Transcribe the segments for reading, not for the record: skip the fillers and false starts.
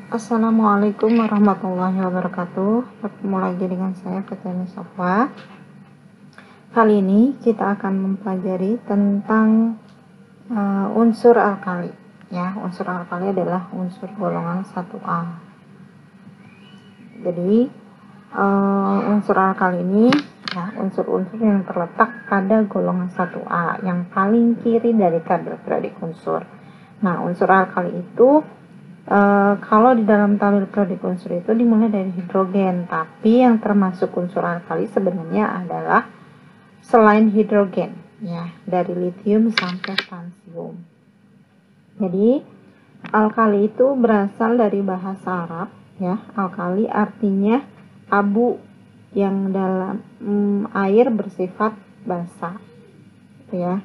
Assalamualaikum warahmatullahi wabarakatuh. Bertemu lagi dengan saya Fatani Sofwa. Kali ini kita akan mempelajari tentang unsur alkali. Ya, unsur alkali adalah unsur golongan 1A. Jadi unsur alkali ini ya, unsur-unsur yang terletak pada golongan 1A yang paling kiri dari tabel periodik unsur. Nah, unsur alkali itu kalau di dalam tabel periodik unsur itu dimulai dari hidrogen, tapi yang termasuk unsur alkali sebenarnya adalah selain hidrogen, ya, dari litium sampai fransium. Jadi alkali itu berasal dari bahasa Arab, ya. Alkali artinya abu yang dalam air bersifat basa, ya.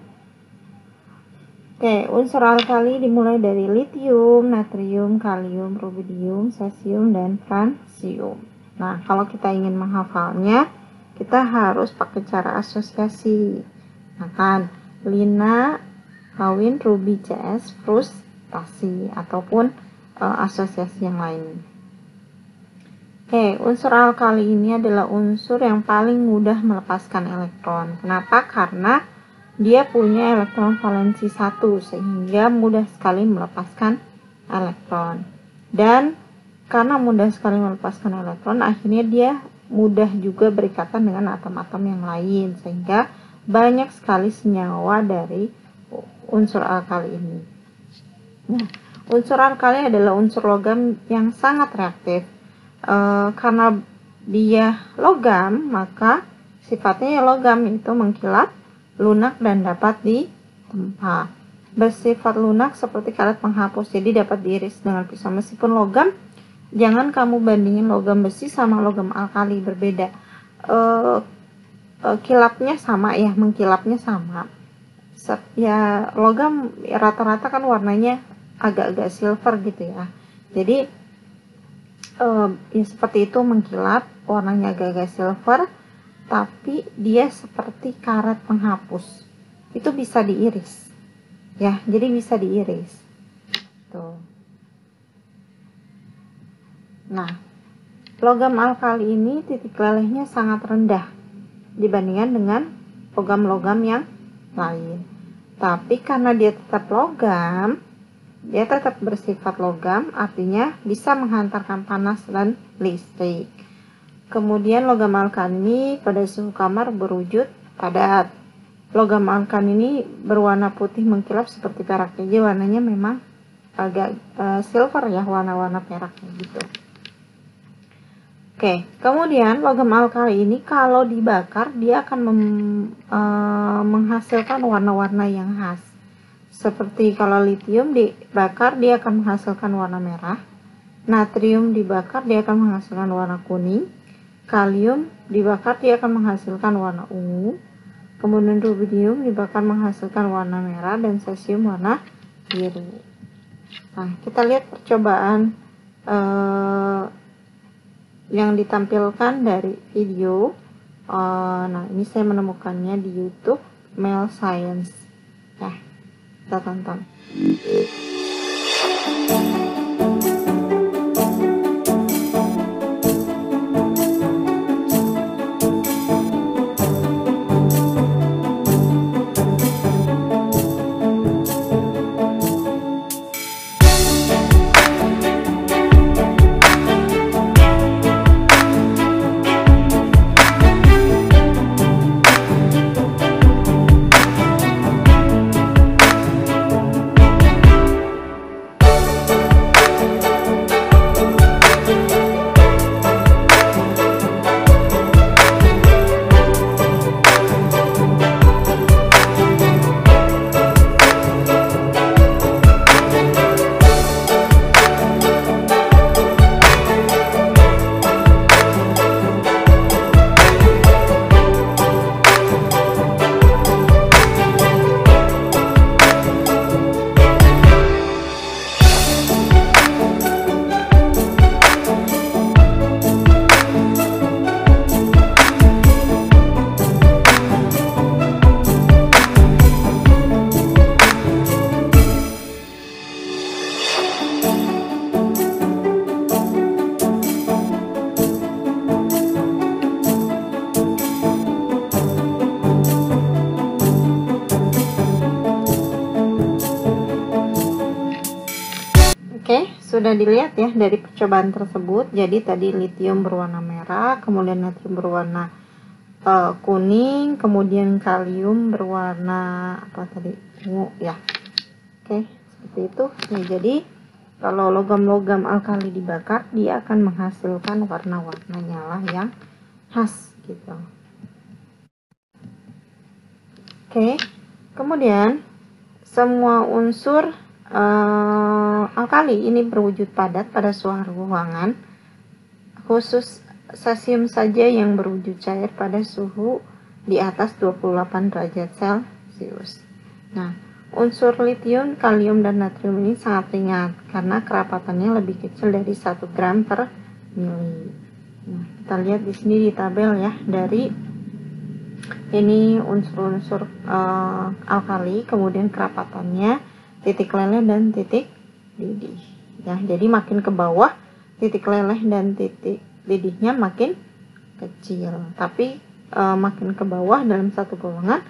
Oke, unsur alkali dimulai dari litium, natrium, kalium, rubidium, cesium, dan fransium. Nah, kalau kita ingin menghafalnya, kita harus pakai cara asosiasi. Nah, kan, lina, kawin, rubi, CS, frustasi, ataupun asosiasi yang lain. Oke, unsur alkali ini adalah unsur yang paling mudah melepaskan elektron. Kenapa? Karena dia punya elektron valensi 1 sehingga mudah sekali melepaskan elektron. Dan karena mudah sekali melepaskan elektron, akhirnya dia mudah juga berikatan dengan atom-atom yang lain sehingga banyak sekali senyawa dari unsur alkali ini. Nah, unsur alkali adalah unsur logam yang sangat reaktif. Karena dia logam, maka sifatnya logam itu mengkilap, lunak, dan dapat ditempa. Bersifat lunak seperti karet penghapus, jadi dapat diiris dengan pisau. Meskipun logam, jangan kamu bandingin logam besi sama logam alkali, berbeda. Kilapnya sama ya, mengkilapnya sama. Ya, logam rata-rata kan warnanya agak-agak silver gitu ya. Jadi ya seperti itu, mengkilap, warnanya agak-agak silver, tapi dia seperti karet penghapus. Itu bisa diiris. Ya, jadi bisa diiris. Tuh. Nah, logam alkali ini titik lelehnya sangat rendah dibandingkan dengan logam-logam yang lain. Tapi karena dia tetap logam, dia tetap bersifat logam, artinya bisa menghantarkan panas dan listrik. Kemudian logam alkali ini pada suhu kamar berwujud padat. Logam alkali ini berwarna putih mengkilap seperti perak. Jadi warnanya memang agak silver ya, warna-warna perak gitu. Oke, kemudian logam alkali ini kalau dibakar dia akan menghasilkan warna-warna yang khas. Seperti kalau litium dibakar dia akan menghasilkan warna merah. Natrium dibakar dia akan menghasilkan warna kuning. Kalium dibakar dia akan menghasilkan warna ungu. Kemudian rubidium dibakar menghasilkan warna merah, dan cesium warna biru. Nah, kita lihat percobaan yang ditampilkan dari video. Nah, ini saya menemukannya di YouTube Mel Science. Ya, kita tonton. sudah dilihat ya dari percobaan tersebut. Jadi tadi litium berwarna merah, kemudian natrium berwarna kuning, kemudian kalium berwarna apa tadi, ungu ya. Oke, seperti itu ya. Jadi kalau logam-logam alkali dibakar, dia akan menghasilkan warna-warna nyala yang khas gitu. Oke, kemudian semua unsur alkali ini berwujud padat pada suhu ruangan, khusus cesium saja yang berwujud cair pada suhu di atas 28 derajat Celcius. Nah, unsur litium, kalium, dan natrium ini sangat ringan karena kerapatannya lebih kecil dari 1 gram per mili. Nah, kita lihat di sini di tabel ya, dari ini unsur-unsur alkali, kemudian kerapatannya, titik leleh dan titik didih. Ya, jadi makin ke bawah titik leleh dan titik didihnya makin kecil, tapi makin ke bawah dalam satu golongan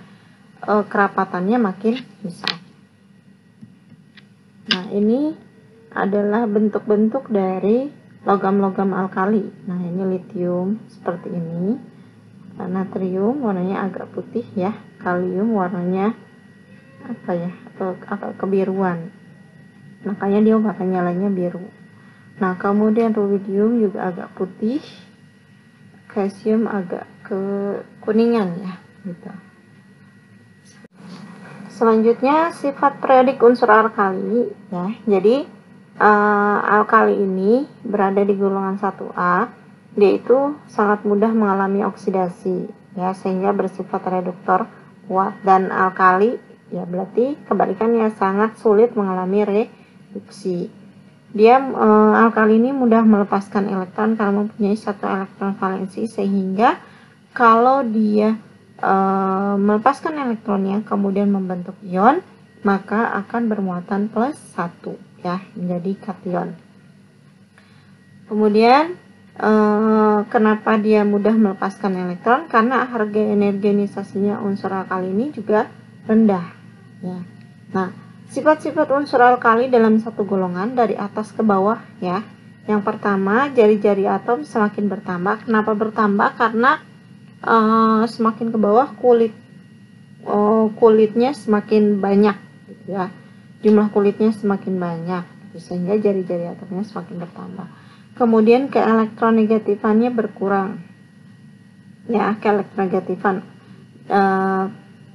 kerapatannya makin besar. Nah, ini adalah bentuk-bentuk dari logam-logam alkali. Nah, ini litium seperti ini, natrium warnanya agak putih ya, kalium warnanya apa ya, atau agak kebiruan, makanya dia warna nyalanya biru. Nah, kemudian rubidium juga agak putih, kalsium agak kekuningan ya gitu. Selanjutnya sifat periodik unsur alkali ya. Jadi alkali ini berada di golongan 1A, dia itu sangat mudah mengalami oksidasi ya, sehingga bersifat reduktor kuat, dan alkali ya berarti kebalikannya, sangat sulit mengalami reduksi. Dia alkali ini mudah melepaskan elektron karena mempunyai satu elektron valensi, sehingga kalau dia melepaskan elektronnya kemudian membentuk ion, maka akan bermuatan plus 1 ya, menjadi kation. Kemudian kenapa dia mudah melepaskan elektron? Karena harga energenisasinya unsur alkali ini juga rendah ya. Nah, sifat-sifat unsur alkali dalam satu golongan dari atas ke bawah ya. Yang pertama, jari-jari atom semakin bertambah. Kenapa bertambah? Karena semakin ke bawah kulitnya semakin banyak gitu ya. Jumlah kulitnya semakin banyak sehingga jari-jari atomnya semakin bertambah. Kemudian keelektronegatifannya berkurang. Ya, keelektronegativan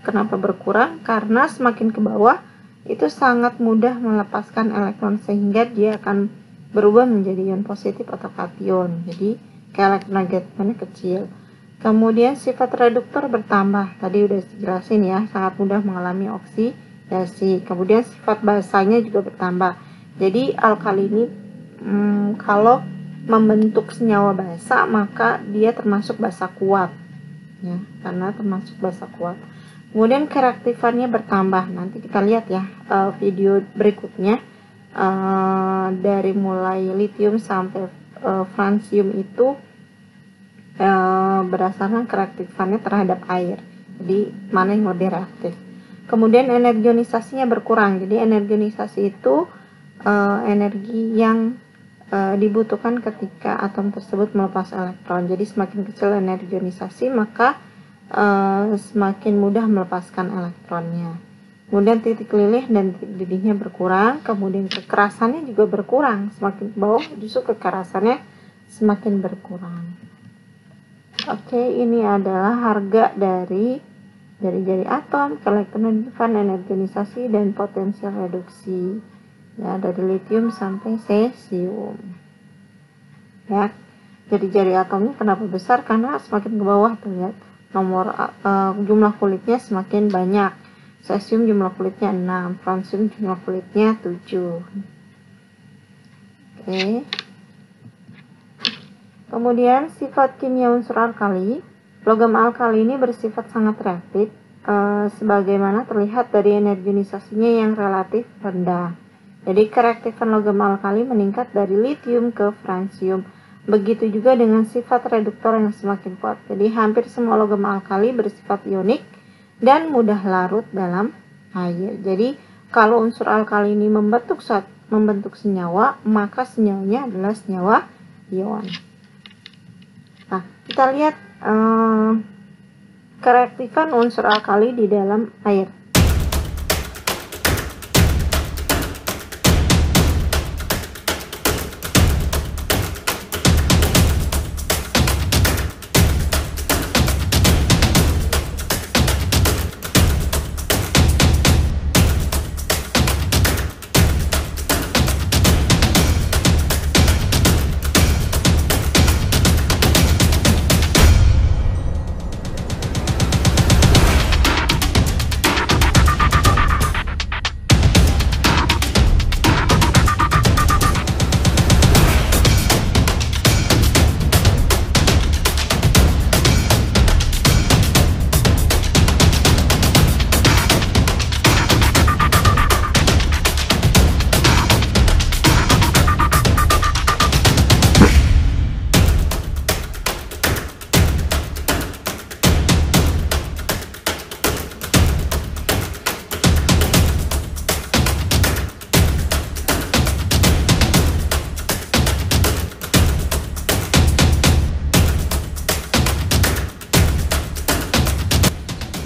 kenapa berkurang? Karena semakin ke bawah itu sangat mudah melepaskan elektron, sehingga dia akan berubah menjadi ion positif atau kation. Jadi keelektronegatifannya kecil. Kemudian sifat reduktor bertambah. Tadi udah dijelasin ya, sangat mudah mengalami oksidasi. Kemudian sifat basanya juga bertambah. Jadi alkali ini kalau membentuk senyawa basa, maka dia termasuk basa kuat ya, karena termasuk basa kuat. Kemudian kereaktifannya bertambah. Nanti kita lihat ya video berikutnya, dari mulai litium sampai fransium itu berdasarkan kereaktifannya terhadap air. Jadi mana yang lebih reaktif. Kemudian energionisasinya berkurang. Jadi energionisasi itu energi yang dibutuhkan ketika atom tersebut melepas elektron. Jadi semakin kecil energionisasi, maka semakin mudah melepaskan elektronnya. Kemudian titik leleh dan titik didihnya berkurang. Kemudian kekerasannya juga berkurang. Semakin ke bawah justru kekerasannya semakin berkurang. Oke, ini adalah harga dari jari-jari atom, keelektronegativan, energionisasi, dan potensial reduksi ya, dari litium sampai cesium ya. Jari-jari atomnya kenapa besar? Karena semakin ke bawah tuh lihat, nomor jumlah kulitnya semakin banyak. Cesium jumlah kulitnya 6, fransium jumlah kulitnya 7. Oke. Kemudian sifat kimia unsur alkali. Logam alkali ini bersifat sangat reaktif, sebagaimana terlihat dari energionisasinya yang relatif rendah. Jadi kereaktifan logam alkali meningkat dari litium ke fransium. Begitu juga dengan sifat reduktor yang semakin kuat. Jadi hampir semua logam alkali bersifat ionik dan mudah larut dalam air. Jadi kalau unsur alkali ini membentuk membentuk senyawa, maka senyawanya adalah senyawa ion. Nah, kita lihat kereaktifan unsur alkali di dalam air.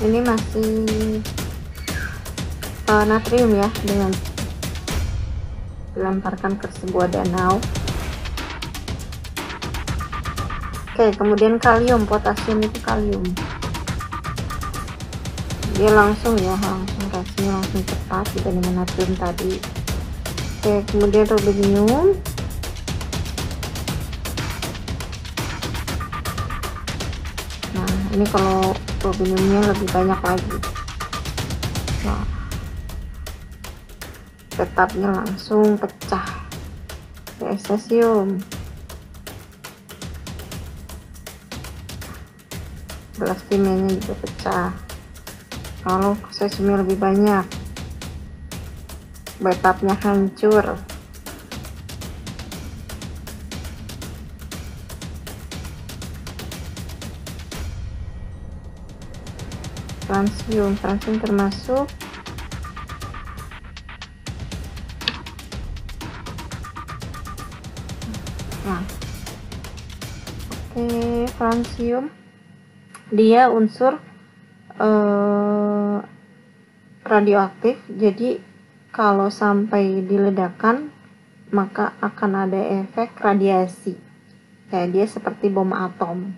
Ini masih natrium ya, dengan dilemparkan ke sebuah danau. Oke, kemudian kalium, potasium itu kalium. Dia langsung reaksinya langsung cepat dibandingkan natrium tadi. Oke, kemudian rubidium. Nah, ini kalau rubidiumnya lebih banyak lagi. Nah, tetapnya langsung pecah. Cesium, gelas kimianya juga pecah. Kalau cesiumnya lebih banyak, betapnya hancur. Francium termasuk francium dia unsur radioaktif, jadi kalau sampai diledakkan maka akan ada efek radiasi, kayak dia seperti bom atom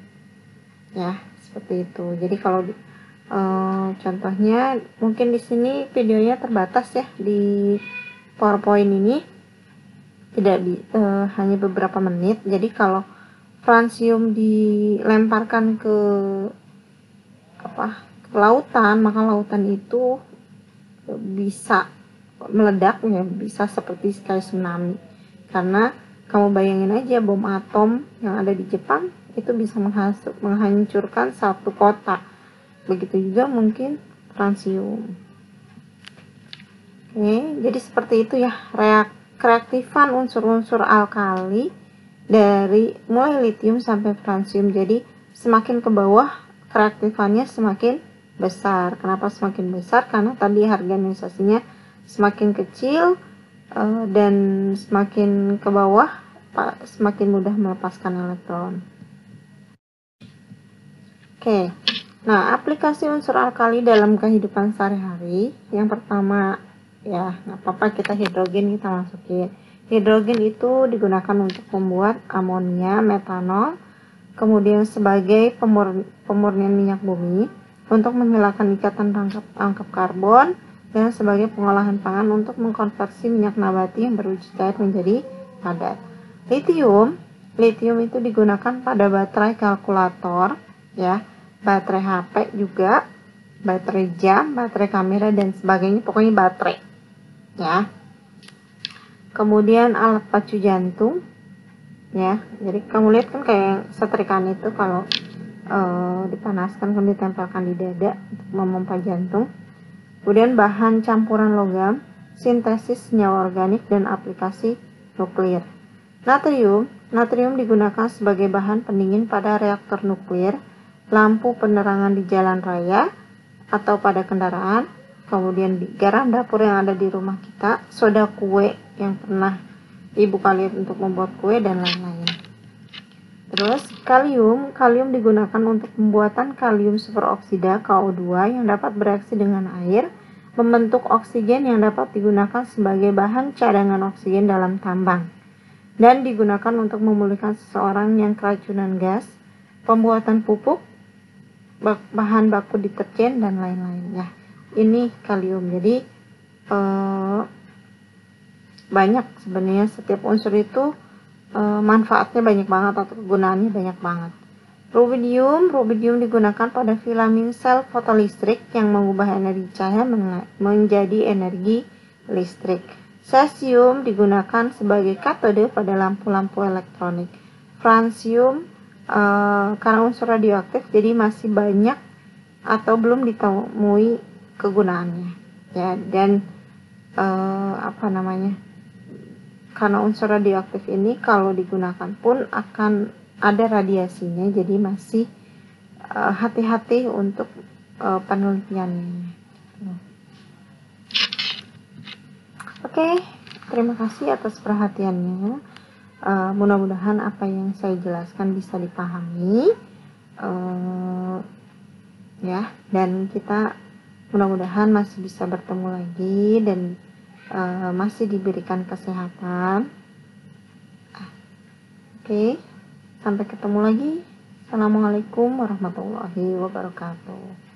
ya, seperti itu. Jadi kalau contohnya mungkin di sini videonya terbatas ya, di PowerPoint ini tidak hanya beberapa menit. Jadi kalau francium dilemparkan ke lautan, maka lautan itu bisa meledak ya, bisa seperti kayak tsunami. Karena kamu bayangin aja, bom atom yang ada di Jepang itu bisa menghancurkan satu kota. Begitu juga mungkin francium. Oke, jadi seperti itu ya kereaktifan unsur-unsur alkali dari mulai litium sampai francium. Jadi semakin ke bawah kereaktifannya semakin besar. Kenapa semakin besar? Karena tadi harga ionisasinya semakin kecil dan semakin ke bawah semakin mudah melepaskan elektron. Oke, nah aplikasi unsur alkali dalam kehidupan sehari-hari, yang pertama ya nggak apa-apa, kita hidrogen kita masukin. Hidrogen itu digunakan untuk membuat amonia, metanol, kemudian sebagai pemurnian minyak bumi, untuk menghilangkan ikatan rangkap karbon, dan sebagai pengolahan pangan untuk mengkonversi minyak nabati yang berwujud cair menjadi padat. Litium itu digunakan pada baterai kalkulator ya, baterai HP juga, baterai jam, baterai kamera dan sebagainya, pokoknya baterai ya. Kemudian alat pacu jantung ya, jadi kamu lihat kan kayak setrikaan itu, kalau dipanaskan kemudian ditempelkan di dada untuk memompa jantung. Kemudian bahan campuran logam, sintesis senyawa organik, dan aplikasi nuklir. Natrium digunakan sebagai bahan pendingin pada reaktor nuklir, lampu penerangan di jalan raya atau pada kendaraan, kemudian di garam dapur yang ada di rumah kita, soda kue yang pernah ibu kalian untuk membuat kue dan lain-lain. Terus kalium digunakan untuk pembuatan kalium superoksida KO2 yang dapat bereaksi dengan air, membentuk oksigen yang dapat digunakan sebagai bahan cadangan oksigen dalam tambang, dan digunakan untuk memulihkan seseorang yang keracunan gas, pembuatan pupuk, bahan baku deterjen, dan lain-lain. Ya, ini kalium. Jadi banyak sebenarnya, setiap unsur itu manfaatnya banyak banget atau kegunaannya banyak banget. Rubidium digunakan pada filamen sel fotolistrik yang mengubah energi cahaya menjadi energi listrik. Cesium digunakan sebagai katode pada lampu-lampu elektronik. Francium karena unsur radioaktif jadi masih banyak atau belum ditemui kegunaannya. Ya, dan karena unsur radioaktif ini kalau digunakan pun akan ada radiasinya, jadi masih hati-hati untuk penelitiannya. Oke, terima kasih atas perhatiannya. Mudah-mudahan apa yang saya jelaskan bisa dipahami, ya, dan kita mudah-mudahan masih bisa bertemu lagi dan masih diberikan kesehatan. Oke, sampai ketemu lagi. Assalamualaikum warahmatullahi wabarakatuh.